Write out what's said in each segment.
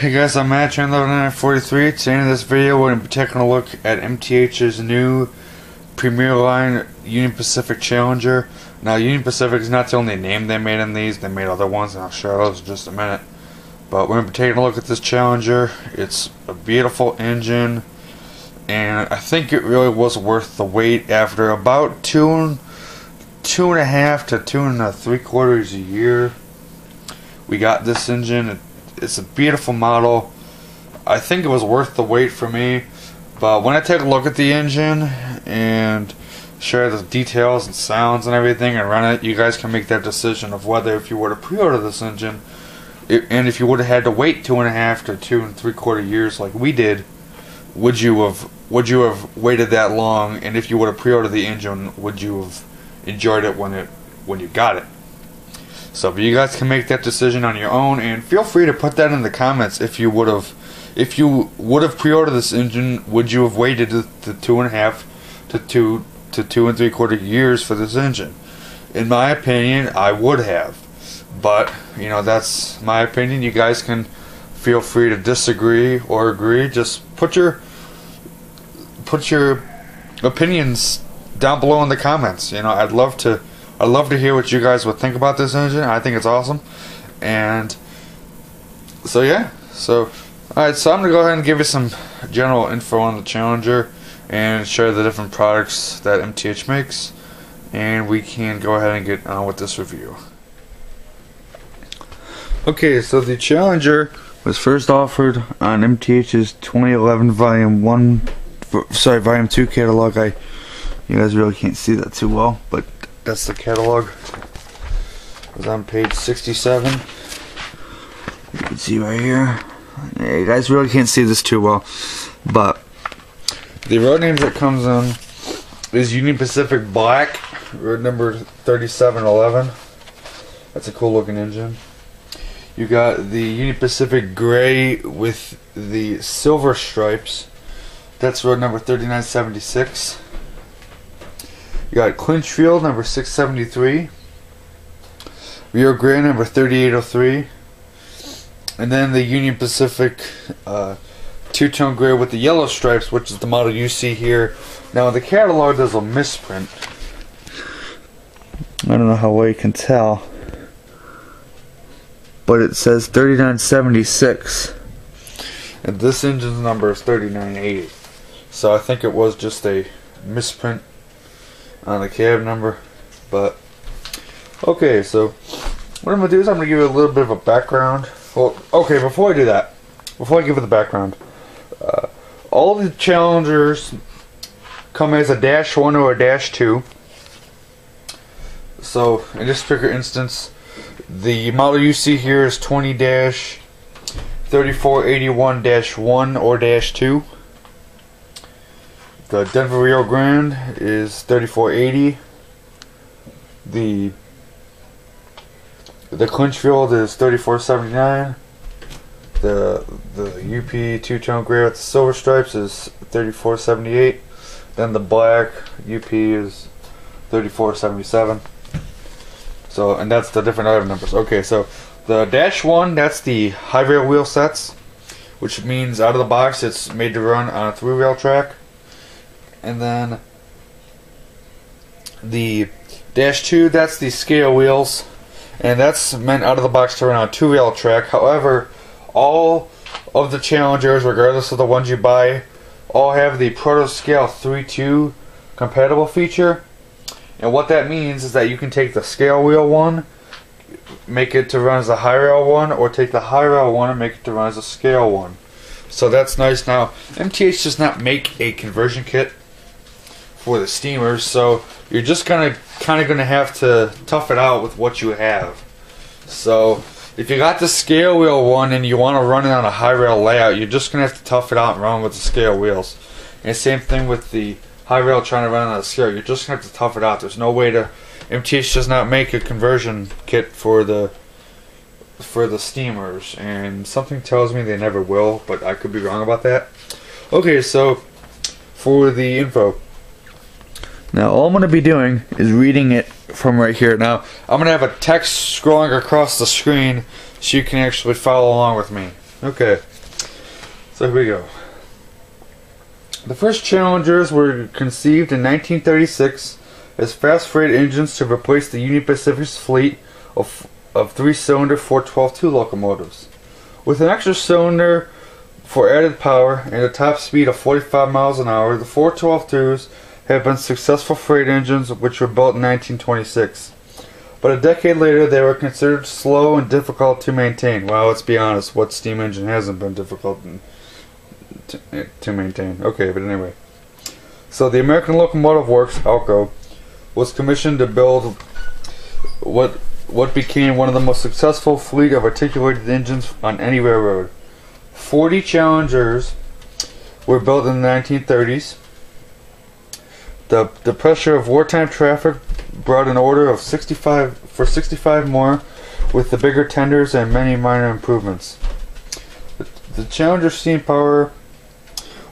Hey guys, I'm Matt, channel 943. Today in this video we're going to be taking a look at MTH's new Premier Line Union Pacific Challenger. Now Union Pacific is not the only name they made in these, they made other ones and I'll show those in just a minute. But we're going to be taking a look at this Challenger. It's a beautiful engine and I think it really was worth the wait. After about two and a half to 2 3/4 a year we got this engine. It's a beautiful model. I think it was worth the wait for me. But when I take a look at the engine and share the details and sounds and everything and run it, you guys can make that decision of whether, if you were to pre-order this engine, and if you would have had to wait 2 1/2 to 2 3/4 years like we did, would you have waited that long? And if you would have pre-ordered the engine, would you have enjoyed it when you got it? So you guys can make that decision on your own, and feel free to put that in the comments. If you would have pre-ordered this engine, would you have waited the 2 1/2 to 2 3/4 years for this engine? In my opinion, I would have, but you know, that's my opinion. You guys can feel free to disagree or agree. Just put your opinions down below in the comments. You know, I'd love to hear what you guys would think about this engine. I think it's awesome. And so yeah, alright, so I'm going to go ahead and give you some general info on the Challenger and share the different products that MTH makes, and we can go ahead and get on with this review. Okay, so the Challenger was first offered on MTH's 2011 Volume 2 catalog. You guys really can't see that too well, but that's the catalog. It was on page 67. You can see right here. Yeah, you guys really can't see this too well, but the road names that comes in is Union Pacific Black, road number 3711. That's a cool looking engine. You got the Union Pacific Gray with the silver stripes. That's road number 3976. You got Clinchfield number 673, Rio Grande number 3803, and then the Union Pacific two-tone gray with the yellow stripes, which is the model you see here. Now the catalog does a misprint. I don't know how well you can tell, but it says 3976, and this engine's number is 3980. So I think it was just a misprint on the cab number. But okay, so what I'm gonna do is I'm gonna give you a little bit of a background. Well, okay, before I do that, before I give you the background, all of the Challengers come as a -1 or a -2. So in this particular instance, the model you see here is 20-3481-1 or -2. The Denver Rio Grande is 3480. The Clinchfield is 3479. The UP two-tone gray with the silver stripes is 3478. Then the black UP is 3477. So, and that's the different item numbers. Okay, so the -1, that's the high rail wheel sets, which means out of the box it's made to run on a 3-rail track. And then the -2, that's the scale wheels, and that's meant out of the box to run on a 2-rail track. However, all of the Challengers, regardless of the ones you buy, all have the Proto Scale 3.2 compatible feature. And what that means is that you can take the scale wheel one, make it to run as a high rail one, or take the high rail one and make it to run as a scale one. So that's nice. Now, MTH does not make a conversion kit for the steamers, so you're just kind of gonna have to tough it out with what you have. So if you got the scale wheel one and you want to run it on a high rail layout, you're just gonna have to tough it out and run with the scale wheels. And same thing with the high rail trying to run on a scale. You're just gonna have to tough it out. There's no way to. MTH does not make a conversion kit for the steamers, and something tells me they never will, but I could be wrong about that. Okay, so for the info. Now all I'm going to be doing is reading it from right here. Now I'm going to have a text scrolling across the screen so you can actually follow along with me. Okay. So here we go. The first Challengers were conceived in 1936 as fast freight engines to replace the Union Pacific's fleet of three-cylinder 412-2 locomotives. With an extra cylinder for added power and a top speed of 45 miles an hour, the 412-2s have been successful freight engines which were built in 1926. But a decade later, they were considered slow and difficult to maintain. Well, let's be honest, what steam engine hasn't been difficult to maintain? Okay, but anyway. So the American Locomotive Works, ALCO, was commissioned to build what became one of the most successful fleet of articulated engines on any railroad. 40 Challengers were built in the 1930s. The pressure of wartime traffic brought an order of 65 more, with the bigger tenders and many minor improvements. The Challenger steam power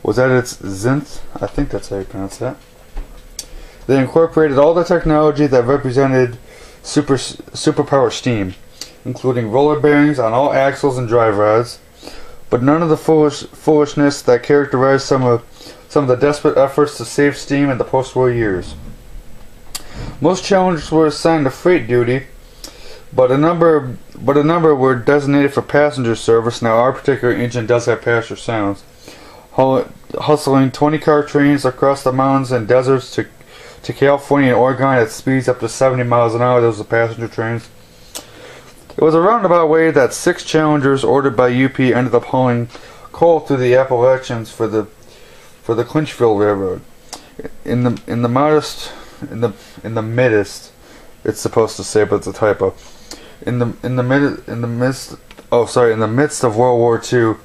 was at its zenith. I think that's how you pronounce that. They incorporated all the technology that represented superpower steam, including roller bearings on all axles and drive rods, but none of the foolishness that characterized some of the desperate efforts to save steam in the post-war years. Most Challengers were assigned to freight duty, but a number were designated for passenger service. Now, our particular engine does have passenger sounds. Hustling 20-car trains across the mountains and deserts to California and Oregon at speeds up to 70 miles an hour. Those are passenger trains. It was a roundabout way that 6 Challengers ordered by UP ended up hauling coal through the Appalachians for the Clinchfield Railroad. In the midst, it's supposed to say, but it's a typo. In the midst of World War II,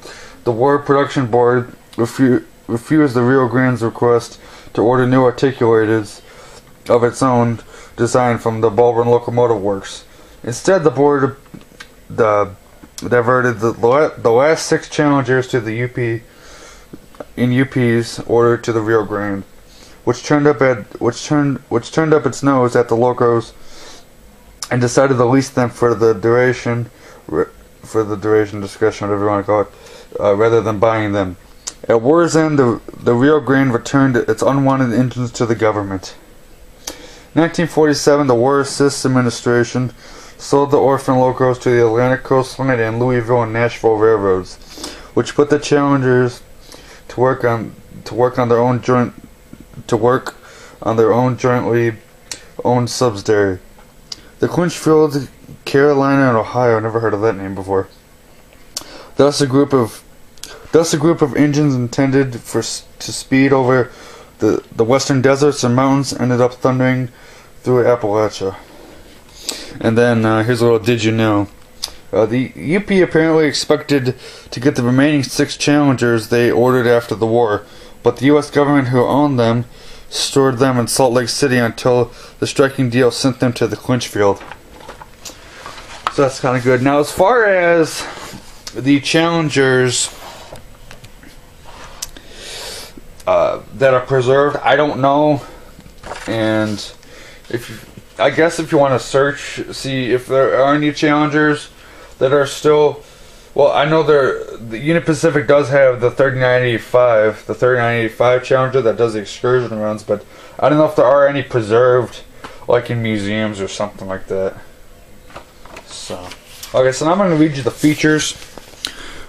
the War Production Board refused the Rio Grande's request to order new articulators of its own design from the Baldwin Locomotive Works. Instead, the board diverted the last 6 Challengers to the UP in UP's order to the Rio Grande, which turned up its nose at the locos and decided to lease them for the duration discussion, whatever you want to call it, rather than buying them. At war's end, the Rio Grande returned its unwanted engines to the government. 1947, the War Assists Administration sold the orphan locos to the Atlantic Coastline and Louisville and Nashville railroads, which put the Challengers to work on their own jointly owned subsidiary. The Clinchfield, Carolina and Ohio. Never heard of that name before. Thus a group of engines intended to speed over the western deserts and mountains ended up thundering through Appalachia. And then here's a little did you know. The UP apparently expected to get the remaining 6 Challengers they ordered after the war, but the U.S. government who owned them stored them in Salt Lake City until the striking deal sent them to the Clinchfield. So that's kind of good. Now, as far as the Challengers that are preserved, I don't know, and I guess if you want to search, see if there are any Challengers that are still. Well, I know the Union Pacific does have the 3985 Challenger that does the excursion runs, but I don't know if there are any preserved, like in museums or something like that. So, okay, so now I'm going to read you the features,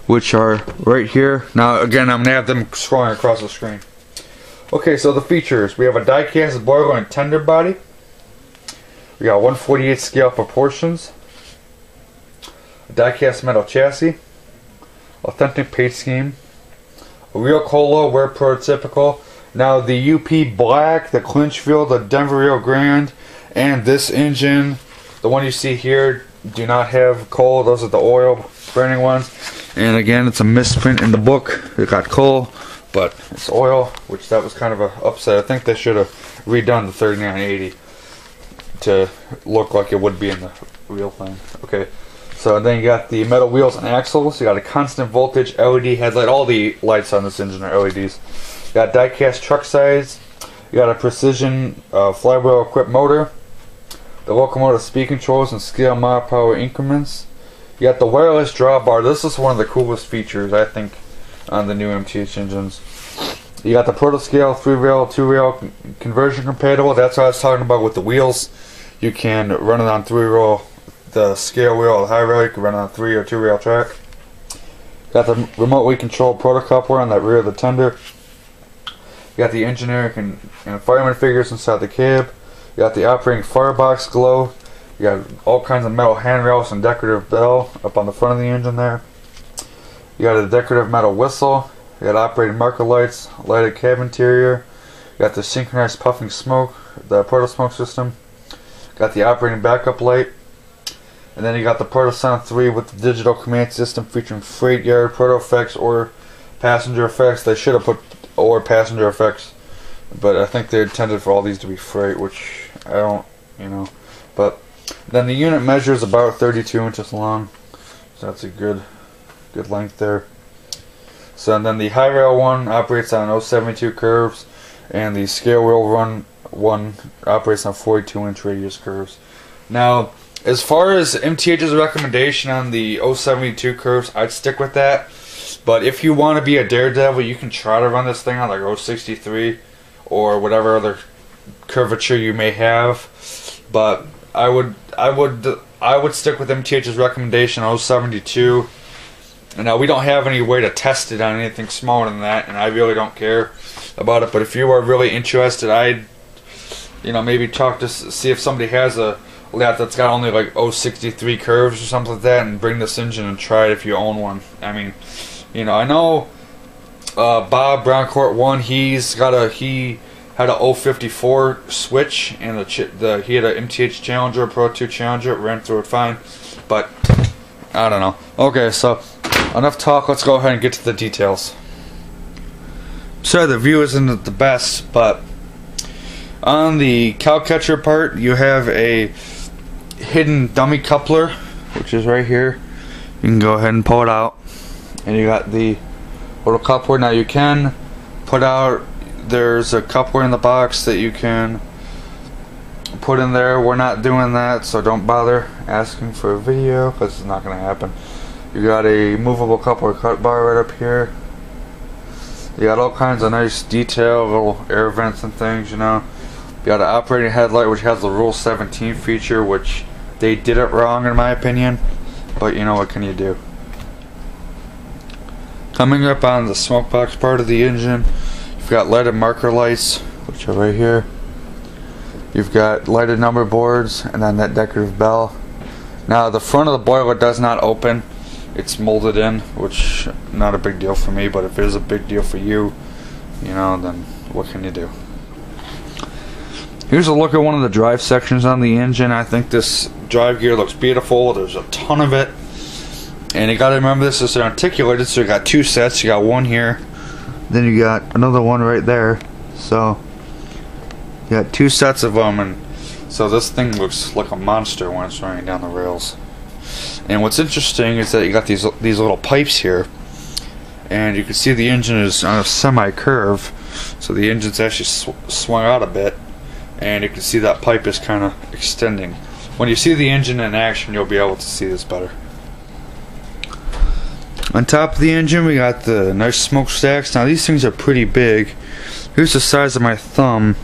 which are right here. Now, again, I'm going to have them scrolling across the screen. Okay, so the features. We have a die-cast boiler and tender body. We got 1/48 scale proportions. A die-cast metal chassis. Authentic paint scheme. A real Colo, where prototypical. Now, the UP Black, the Clinchfield, the Denver Rio Grande, and this engine, the one you see here, do not have coal. Those are the oil burning ones. And again, it's a misprint in the book. It got coal, but it's oil, which that was kind of an upset. I think they should have redone the 3980 to look like it would be in the real thing. Okay, so then you got the metal wheels and axles. You got a constant voltage LED headlight. All the lights on this engine are LEDs. You got die-cast truck sides. You got a precision flywheel equipped motor. The locomotive speed controls and scale mile power increments. You got the wireless drawbar. This is one of the coolest features, I think, on the new MTH engines. You got the proto scale, 3-rail, 2-rail conversion compatible. That's what I was talking about with the wheels. You can run it on 3-rail, the scale wheel, the high rail. You can run it on 3 or 2-rail track. Got the remotely controlled proto coupler on that rear of the tender. You got the engineer and fireman figures inside the cab. You got the operating firebox glow. You got all kinds of metal handrails and decorative bell up on the front of the engine there. You got a decorative metal whistle. You got operating marker lights, lighted cab interior. You got the synchronized puffing smoke, the proto smoke system. Got the operating backup light. And then you got the Proto Sound 3 with the digital command system featuring freight yard proto effects or passenger effects. They should have put or passenger effects, but I think they intended for all these to be freight, which I don't, But then the unit measures about 32 inches long, so that's a good length there. So and then the high rail one operates on 072 curves, and the scale wheel run one operates on 42-inch radius curves. Now, as far as MTH's recommendation on the 072 curves, I'd stick with that. But if you want to be a daredevil, you can try to run this thing on like 063 or whatever other curvature you may have. But I would stick with MTH's recommendation 072. Now we don't have any way to test it on anything smaller than that, and I really don't care about it. But if you are really interested, I'd maybe talk to see if somebody has a lap that's got only like 063 curves or something like that, and bring this engine and try it if you own one. I mean, I know Bob Browncourt 1, he had a 054 switch, and he had an MTH Challenger, Pro 2 Challenger, it ran through it fine, but I don't know. Okay, so enough talk, let's go ahead and get to the details. Sorry the view isn't the best, but on the cow catcher part, you have a hidden dummy coupler, which is right here. You can go ahead and pull it out, and you got the little coupler. Now you can put out, there's a coupler in the box that you can put in there. We're not doing that, so don't bother asking for a video, because it's not going to happen. You got a movable coupler cut bar right up here. You got all kinds of nice detail, little air vents and things, You got an operating headlight, which has the Rule 17 feature, which they did it wrong in my opinion, but what can you do? Coming up on the smoke box part of the engine, you've got lighted marker lights, which are right here. You've got lighted number boards, and then that decorative bell. Now the front of the boiler does not open. It's molded in, which not a big deal for me, but if it is a big deal for you, then what can you do? Here's a look at one of the drive sections on the engine. I think this drive gear looks beautiful. There's a ton of it. And you gotta remember, this is articulated, so you got two sets. You got one here, then you got another one right there. So you got two sets of them, and so this thing looks like a monster when it's running down the rails. And what's interesting is that you got these little pipes here, and you can see the engine is on a semi-curve, so the engine's actually swung out a bit. And you can see that pipe is kind of extending. When you see the engine in action, you'll be able to see this better. On top of the engine, we got the nice smokestacks. Now these things are pretty big. Here's the size of my thumb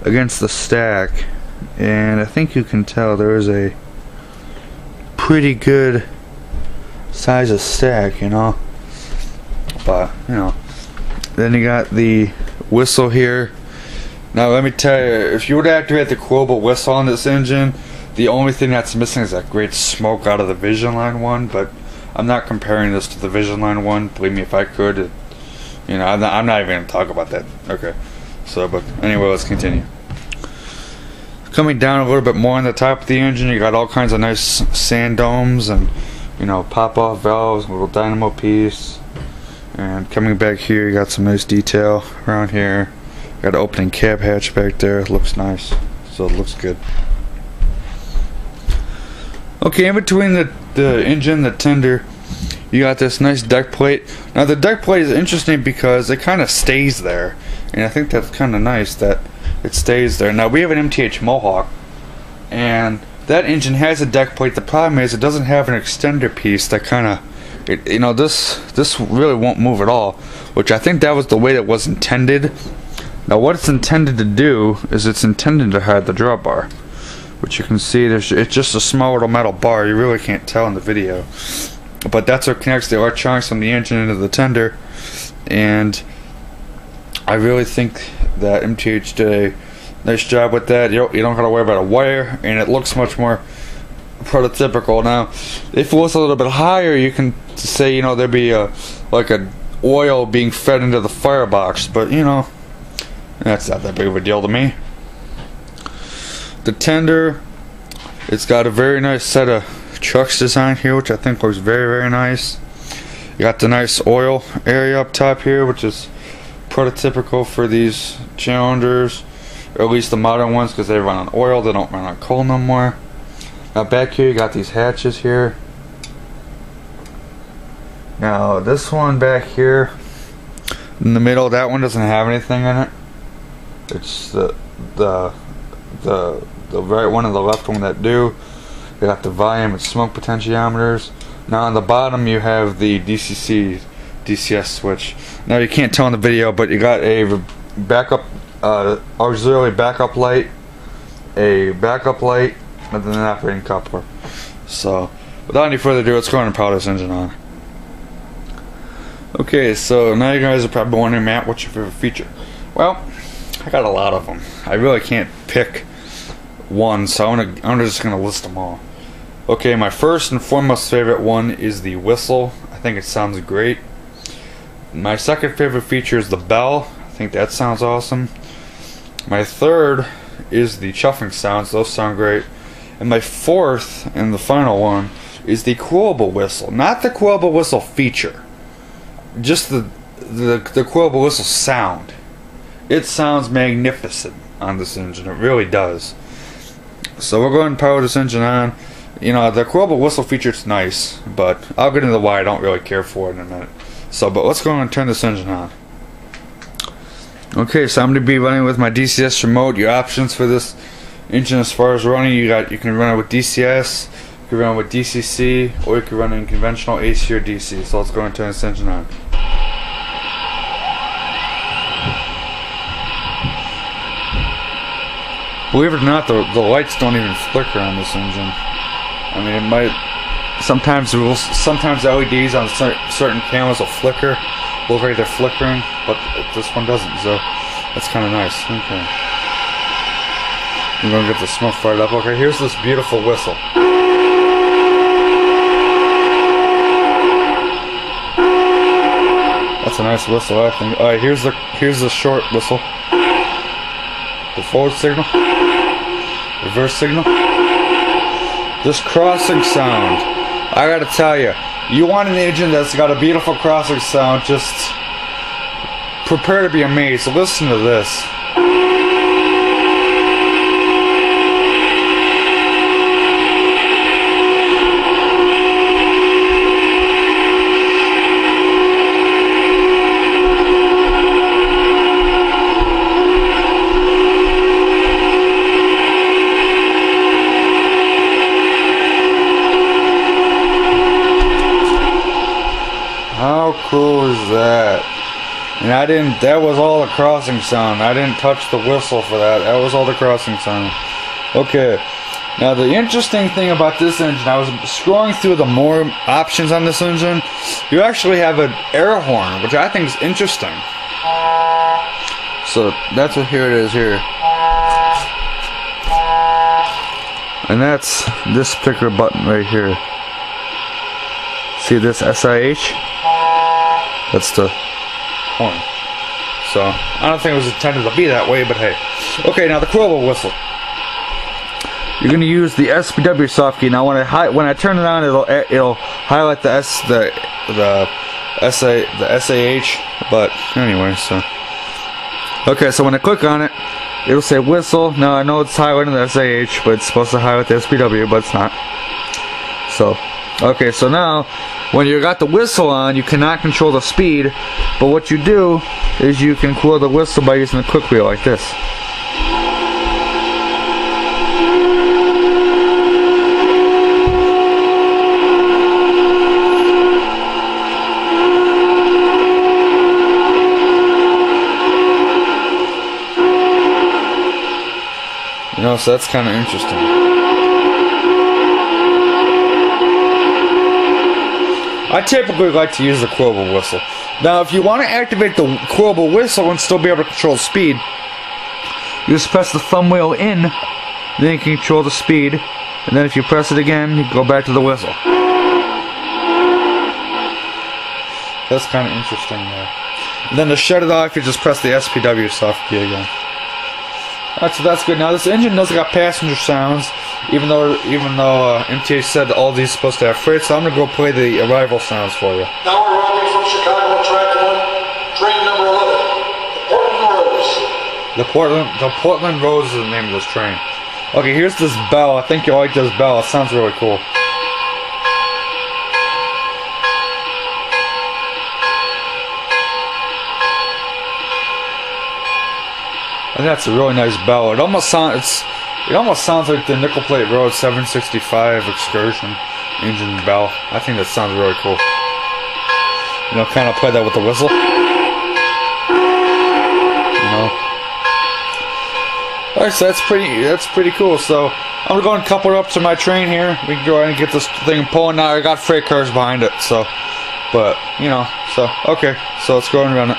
against the stack, and I think you can tell there is a pretty good size of stack, But then you got the whistle here. Now let me tell you, if you were to activate the quotable whistle on this engine, the only thing that's missing is that great smoke out of the Vision Line one, but I'm not comparing this to the Vision Line one. Believe me, if I could, I'm not even going to talk about that. Okay, so, but anyway, let's continue. Coming down a little bit more on the top of the engine, you got all kinds of nice sand domes and, pop-off valves, little dynamo piece. And coming back here, you got some nice detail around here. Got an opening cab hatch back there. It looks nice, so it looks good. Okay, in between the engine, the tender, you got this nice deck plate. Now the deck plate is interesting because it kind of stays there, and I think that's kind of nice that it stays there. Now we have an MTH Mohawk, and that engine has a deck plate. The problem is it doesn't have an extender piece that kind of you know, this really won't move at all, which I think that was the way it was intended. Now what it's intended to do is it's intended to hide the drawbar, which you can see it's just a small little metal bar. You really can't tell in the video, but that's what connects the electronics from the engine into the tender. And I really think that MTH did a nice job with that. You don't gotta worry about a wire, and it looks much more prototypical. Now if it was a little bit higher, you can say, you know, there'd be like a oil being fed into the firebox, but you know, that's not that big of a deal to me. The tender, it's got a very nice set of trucks design here, which I think looks very, very nice. You got the nice oil area up top here, which is prototypical for these Challengers, or at least the modern ones, because they run on oil, they don't run on coal no more. Now back here you got these hatches here. Now this one back here in the middle, that one doesn't have anything in it. It's the right one and the left one that do. You got the volume and smoke potentiometers. Now on the bottom you have the DCS switch. Now you can't tell in the video, but you got a backup, auxiliary backup light, a backup light, and then an operating coupler. So without any further ado, let's go ahead and power this engine on. Okay, so now you guys are probably wondering, Matt, what's your favorite feature? Well, I got a lot of them. I really can't pick one, so I'm just gonna list them all. Okay, my first and foremost favorite one is the whistle. I think it sounds great. My second favorite feature is the bell. I think that sounds awesome. My third is the chuffing sounds. Those sound great. And my fourth and the final one is the quotable whistle. Not the quotable whistle feature, just the quotable whistle sound. It sounds magnificent on this engine. It really does. So we're going to power this engine on. You know, the quotable whistle feature is nice, but I'll get into why I don't really care for it in a minute. So, but let's go and turn this engine on. Okay, so I'm going to be running with my DCS remote. Your options for this engine as far as running, you can run it with DCS, you can run it with DCC, or you can run it in conventional AC or DC. So let's go and turn this engine on. Believe it or not, the lights don't even flicker on this engine. I mean, it might. Sometimes LEDs on certain cameras will flicker, look like they're flickering, but this one doesn't. So that's kind of nice. Okay, I'm gonna get the smoke fired up. Okay, here's this beautiful whistle. That's a nice whistle, I think. All right, here's the short whistle. The forward signal. Reverse signal. This crossing sound, I gotta tell you, you want an engine that's got a beautiful crossing sound, just prepare to be amazed. So listen to this. How cool is that? And that was all the crossing sound. I didn't touch the whistle for that. That was all the crossing sound. Okay. Now the interesting thing about this engine, I was scrolling through the more options on this engine. You actually have an air horn, which I think is interesting. So that's what here it is here. And that's this particular button right here. See this SIH? That's the horn. So I don't think it was intended to be that way, but hey. Okay, now the quotable whistle. You're going to use the SPW soft key. Now when I turn it on, it'll highlight the SAH. But anyway, so okay, so when I click on it, it'll say whistle. Now I know it's highlighting the SAH, but it's supposed to highlight the SPW, but it's not. So okay, so now when you got the whistle on, you cannot control the speed, but what you do is you can cool the whistle by using the quick wheel like this. You know, so that's kind of interesting. I typically like to use the quotable whistle. Now, if you want to activate the quotable whistle and still be able to control speed, you just press the thumb wheel in, then you can control the speed, and then if you press it again, you go back to the whistle. That's kind of interesting there. And then to shut it off, you just press the SPW soft key again. Alright, so that's good. Now this engine doesn't got passenger sounds, even though MTH said that all these are supposed to have freight. So I'm gonna go play the arrival sounds for you. Now we're arriving from Chicago on track 1, train number 11, the Portland Rose. The Portland Rose is the name of this train. Okay, here's this bell. I think you'll like this bell. It sounds really cool. And that's a really nice bell. It almost sounds like the Nickel Plate Road 765 Excursion engine bell. I think that sounds really cool. You know, kind of play that with the whistle. You know. Alright, so that's pretty cool. So I'm gonna go and couple it up to my train here. We can go ahead and get this thing pulling now. I got freight cars behind it, so but you know, so okay, so let's go and run it.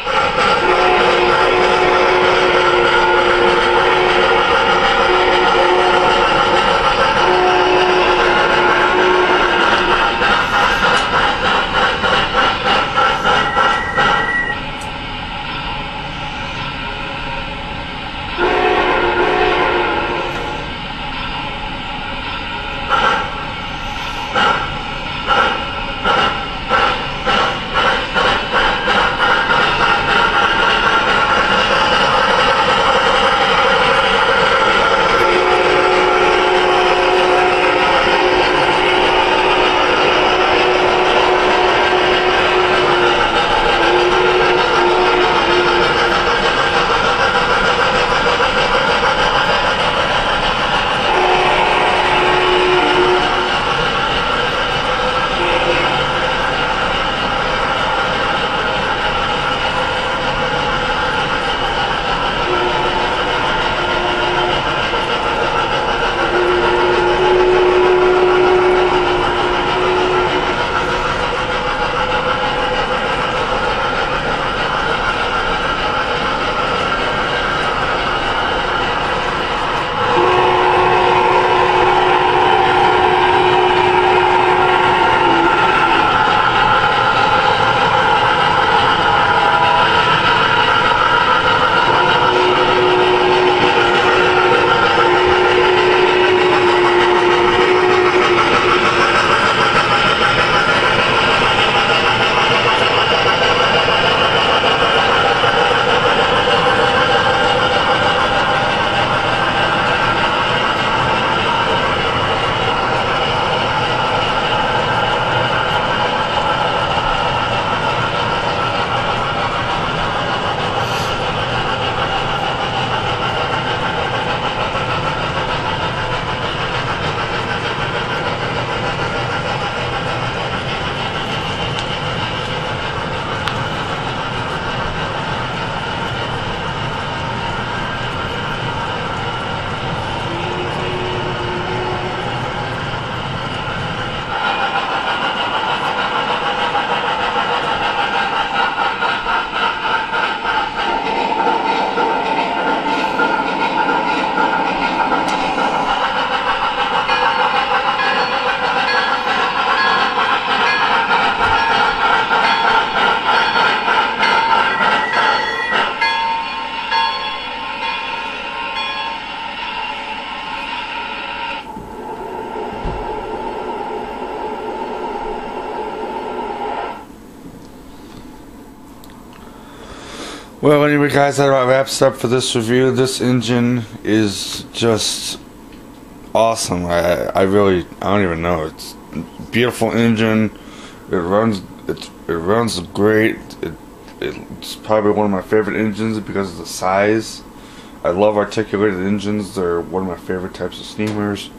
Well, anyway, guys, that about wraps up for this review. This engine is just awesome. I don't even know. It's a beautiful engine. It runs great. It's probably one of my favorite engines because of the size. I love articulated engines. They're one of my favorite types of steamers.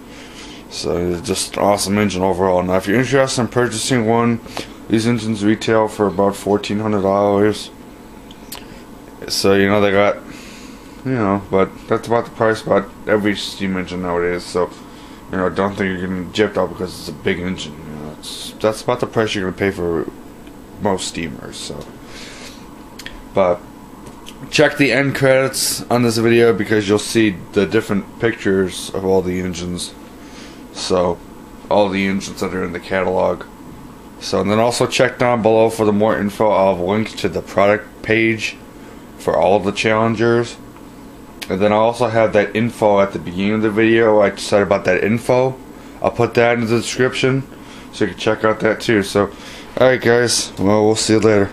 So it's just an awesome engine overall. Now, if you're interested in purchasing one, these engines retail for about $1,400. So, you know, they got you know, but that's about the price about every steam engine nowadays. So, you know, don't think you're getting gypped out because it's a big engine. You know, that's about the price you're gonna pay for most steamers. So, but check the end credits on this video because you'll see the different pictures of all the engines. So, all the engines that are in the catalog. So, and then also check down below for the more info. I'll have links to the product page for all of the Challengers. And then I also have that info at the beginning of the video. I said about that info. I'll put that in the description so you can check out that too. So, alright guys, well, we'll see you later.